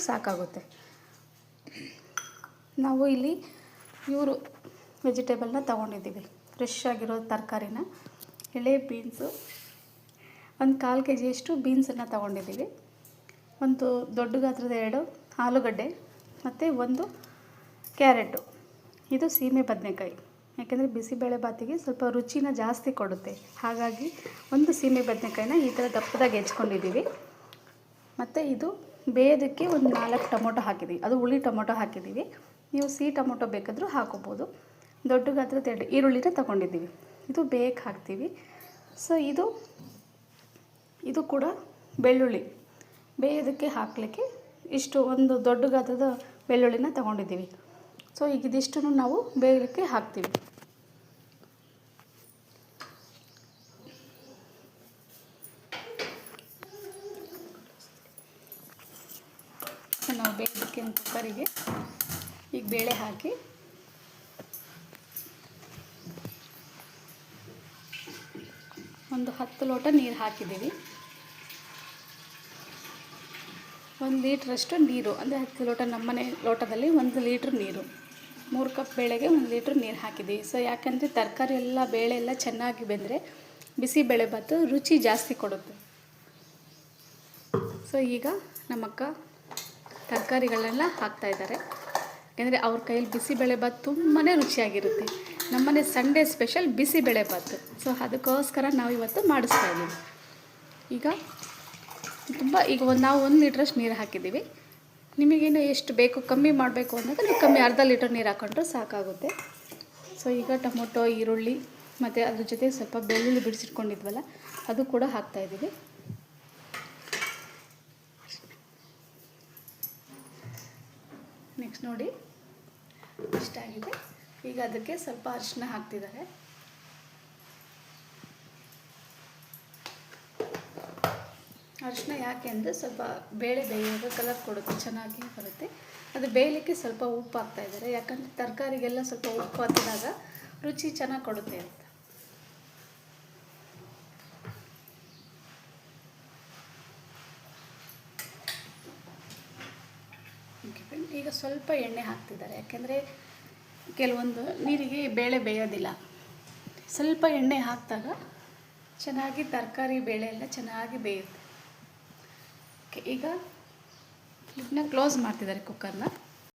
ಸಾಕಾಗುತ್ತೆ. ನಾವು ಇಲ್ಲಿ ಇವರು ವೆಜಿಟೇಬಲ್ನ ತೊಗೊಂಡಿದ್ದೀವಿ, ಫ್ರೆಶ್ ಆಗಿರೋ ತರಕಾರಿನ. ಎಳೆ ಬೀನ್ಸು ಒಂದು 1/4 kg ಬೀನ್ಸನ್ನು ತೊಗೊಂಡಿದ್ದೀವಿ. ಒಂದು ದೊಡ್ಡ ಗಾತ್ರದ 2 ಆಲೂಗಡ್ಡೆ ಮತ್ತು 1 ಕ್ಯಾರೆಟು. ಇದು ಸೀಮೆ ಬದನೆಕಾಯಿ, ಯಾಕೆಂದರೆ ಬಿಸಿಬೇಳೆ ಬಾತಿಗೆ ಸ್ವಲ್ಪ ರುಚಿನ ಜಾಸ್ತಿ ಕೊಡುತ್ತೆ. ಹಾಗಾಗಿ 1 ಸೀಮೆ ಬದನೆಕಾಯಿನ ಈ ಥರ ದಪ್ಪದಾಗಿ ಹೆಚ್ಕೊಂಡಿದ್ದೀವಿ. ಮತ್ತು ಇದು ಬೇಯೋದಕ್ಕೆ ಒಂದು 4 ಟೊಮೊಟೊ ಹಾಕಿದ್ದೀವಿ, ಅದು ಹುಳಿ ಟೊಮೊಟೊ ಹಾಕಿದ್ದೀವಿ. ನೀವು ಸಿಹಿ ಟೊಮೊಟೊ ಬೇಕಾದರೂ ಹಾಕೋಬೋದು. ದೊಡ್ಡ ಗಾತ್ರದ 2 ಈರುಳ್ಳಿನ ತೊಗೊಂಡಿದ್ದೀವಿ, ಇದು ಬೇಯಕ್ಕೆ ಹಾಕ್ತೀವಿ. ಸೊ ಇದು ಕೂಡ ಬೆಳ್ಳುಳ್ಳಿ ಬೇಯೋದಕ್ಕೆ ಹಾಕಲಿಕ್ಕೆ ಇಷ್ಟು ಒಂದು ದೊಡ್ಡ ಗಾತ್ರದ ಬೆಳ್ಳುಳ್ಳಿನ ತೊಗೊಂಡಿದ್ದೀವಿ. ಸೊ ಈಗ ಇದಿಷ್ಟನ್ನು ನಾವು ಬೇಯಲಿಕ್ಕೆ ಹಾಕ್ತೀವಿ. ನಾವು ಬೇಯೋದಕ್ಕೆ ಕುಕ್ಕರಿಗೆ ಈಗ ಬೇಳೆ ಹಾಕಿ ಒಂದು 10 ಲೋಟ ನೀರು ಹಾಕಿದ್ದೀವಿ. 1 ಲೀಟ್ರಷ್ಟು ನೀರು, ಅಂದರೆ 10 ಲೋಟ, ನಮ್ಮನೆ ಲೋಟದಲ್ಲಿ 1 ಲೀಟ್ರ್ ನೀರು. 3 ಕಪ್ ಬೇಳೆಗೆ 1 ಲೀಟ್ರ್ ನೀರು ಹಾಕಿದ್ದೀವಿ. ಸೊ ಯಾಕಂದರೆ ತರಕಾರಿ ಎಲ್ಲ ಬೇಳೆ ಎಲ್ಲ ಚೆನ್ನಾಗಿ ಬೆಂದರೆ ಬಿಸಿಬೇಳೆಭಾತು ರುಚಿ ಜಾಸ್ತಿ ಕೊಡುತ್ತೆ. ಸೊ ಈಗ ನಮ್ಮಕ್ಕ ತರಕಾರಿಗಳನ್ನೆಲ್ಲ ಹಾಕ್ತಾಯಿದ್ದಾರೆ, ಯಾಕೆಂದರೆ ಅವ್ರ ಕೈಯಲ್ಲಿ ಬಿಸಿಬೇಳೆಭಾತು ತುಂಬಾ ರುಚಿಯಾಗಿರುತ್ತೆ. ನಮ್ಮನೆ ಸಂಡೇ ಸ್ಪೆಷಲ್ ಬಿಸಿಬೇಳೆಭಾತು. ಸೊ ಅದಕ್ಕೋಸ್ಕರ ನಾವು ಇವತ್ತು ಮಾಡಿಸ್ತಾಯಿದ್ದೀವಿ. ಈಗ ನಾವು 1 ಲೀಟ್ರಷ್ಟು ನೀರು ಹಾಕಿದ್ದೀವಿ. ನಿಮಗೇನು ಎಷ್ಟು ಬೇಕು ಕಮ್ಮಿ ಮಾಡಬೇಕು ಅಂದಾಗ ನೀವು ಕಮ್ಮಿ ಅರ್ಧ ಲೀಟರ್ ನೀರು ಹಾಕೊಂಡ್ರೆ ಸಾಕಾಗುತ್ತೆ. ಸೊ ಈಗ ಟೊಮೊಟೊ, ಈರುಳ್ಳಿ ಮತ್ತು ಅದ್ರ ಜೊತೆ ಸ್ವಲ್ಪ ಬೆಳ್ಳುಳ್ಳಿ ಬಿಡಿಸಿಟ್ಕೊಂಡಿದ್ವಲ್ಲ ಅದು ಕೂಡ ಹಾಕ್ತಾಯಿದ್ದೀವಿ. ನೆಕ್ಸ್ಟ್ ನೋಡಿ ಇಷ್ಟಾಗಿದೆ. ಈಗ ಅದಕ್ಕೆ ಸ್ವಲ್ಪ ಅರಿಶಿನ ಹಾಕ್ತಿದ್ದಾರೆ. ಅರಿಶಿನ ಯಾಕೆ ಅಂದರೆ ಸ್ವಲ್ಪ ಬೇಳೆ ಬೇಯುವಾಗ ಕಲರ್ ಕೊಡುತ್ತೆ, ಚೆನ್ನಾಗಿ ಬರುತ್ತೆ. ಅದು ಬೇಯಲಿಕ್ಕೆ ಸ್ವಲ್ಪ ಉಪ್ಪು ಹಾಕ್ತಾಯಿದ್ದಾರೆ, ಯಾಕಂದರೆ ತರಕಾರಿಗೆಲ್ಲ ಸ್ವಲ್ಪ ಉಪ್ಪು ಹಾಕಿದಾಗ ರುಚಿ ಚೆನ್ನಾಗಿ ಕೊಡುತ್ತೆ ಅಂತ. ಈಗ ಸ್ವಲ್ಪ ಎಣ್ಣೆ ಹಾಕ್ತಿದ್ದಾರೆ, ಯಾಕೆಂದರೆ ಕೆಲವೊಂದು ನೀರಿಗೆ ಬೇಳೆ ಬೇಯೋದಿಲ್ಲ. ಸ್ವಲ್ಪ ಎಣ್ಣೆ ಹಾಕಿದಾಗ ಚೆನ್ನಾಗಿ ತರಕಾರಿ ಬೇಳೆ ಎಲ್ಲ ಚೆನ್ನಾಗಿ ಬೇಯುತ್ತೆ. ಈಗ ಇದನ್ನ ಕ್ಲೋಸ್ ಮಾಡ್ತಿದ್ದಾರೆ ಕುಕ್ಕರ್ನ.